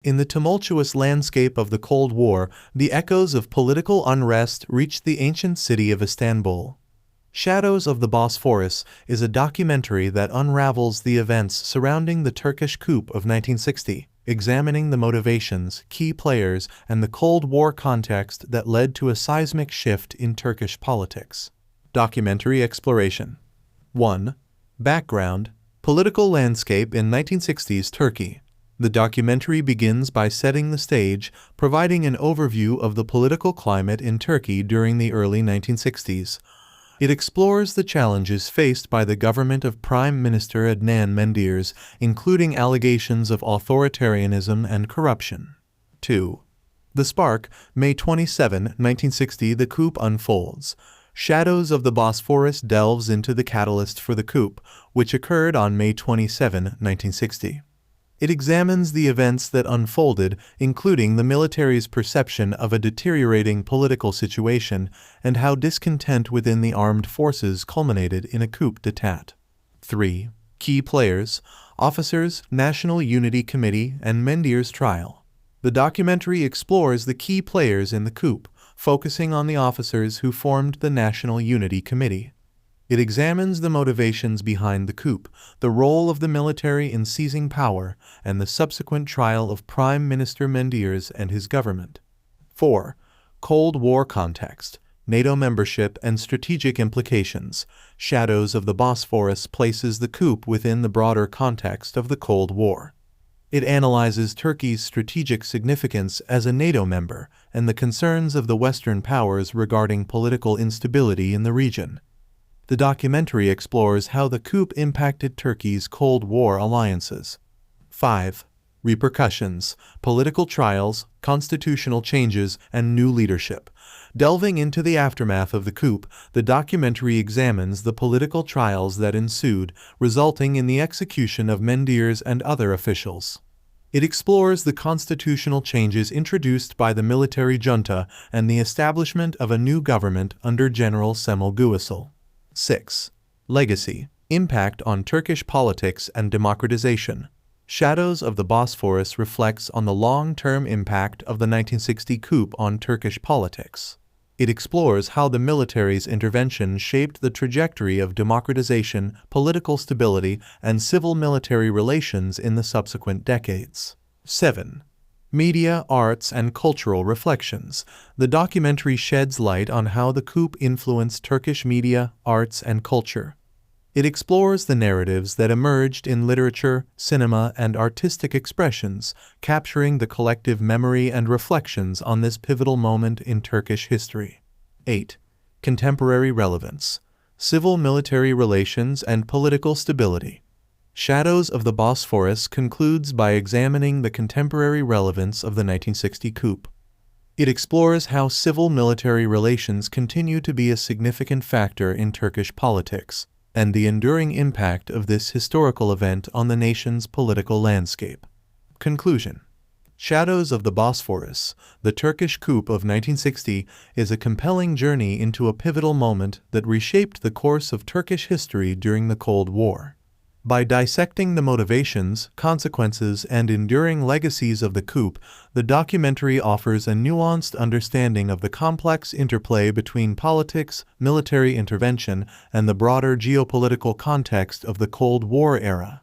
In the tumultuous landscape of the Cold War, the echoes of political unrest reached the ancient city of Istanbul. Shadows of the Bosphorus is a documentary that unravels the events surrounding the Turkish coup of 1960, examining the motivations, key players, and the Cold War context that led to a seismic shift in Turkish politics. Documentary exploration. 1. Background: political landscape in 1960s Turkey. The documentary begins by setting the stage, providing an overview of the political climate in Turkey during the early 1960s. It explores the challenges faced by the government of Prime Minister Adnan Menderes, including allegations of authoritarianism and corruption. 2. The Spark, May 27, 1960. The coup unfolds. Shadows of the Bosphorus delves into the catalyst for the coup, which occurred on May 27, 1960. It examines the events that unfolded, including the military's perception of a deteriorating political situation and how discontent within the armed forces culminated in a coup d'état. 3. Key players: officers, National Unity Committee, and Menderes trial. The documentary explores the key players in the coup, focusing on the officers who formed the National Unity Committee. It examines the motivations behind the coup, the role of the military in seizing power, and the subsequent trial of Prime Minister Menderes and his government. 4. Cold War context: NATO membership and strategic implications. Shadows of the Bosphorus places the coup within the broader context of the Cold War. It analyzes Turkey's strategic significance as a NATO member and the concerns of the Western powers regarding political instability in the region. The documentary explores how the coup impacted Turkey's Cold War alliances. 5. Repercussions: political trials, constitutional changes, and new leadership. Delving into the aftermath of the coup, the documentary examines the political trials that ensued, resulting in the execution of Menderes and other officials. It explores the constitutional changes introduced by the military junta and the establishment of a new government under General Cemal Gürsel. 6. Legacy: impact on Turkish politics and democratization. Shadows of the Bosphorus reflects on the long-term impact of the 1960 coup on Turkish politics. It explores how the military's intervention shaped the trajectory of democratization, political stability, and civil-military relations in the subsequent decades. 7. Media, arts, and cultural reflections. The documentary sheds light on how the coup influenced Turkish media, arts, and culture. It explores the narratives that emerged in literature, cinema, and artistic expressions, capturing the collective memory and reflections on this pivotal moment in Turkish history. 8. Contemporary relevance: civil-military relations and political stability. Shadows of the Bosphorus concludes by examining the contemporary relevance of the 1960 coup. It explores how civil-military relations continue to be a significant factor in Turkish politics, and the enduring impact of this historical event on the nation's political landscape. Conclusion. Shadows of the Bosphorus, the Turkish coup of 1960, is a compelling journey into a pivotal moment that reshaped the course of Turkish history during the Cold War. By dissecting the motivations, consequences, and enduring legacies of the coup, the documentary offers a nuanced understanding of the complex interplay between politics, military intervention, and the broader geopolitical context of the Cold War era.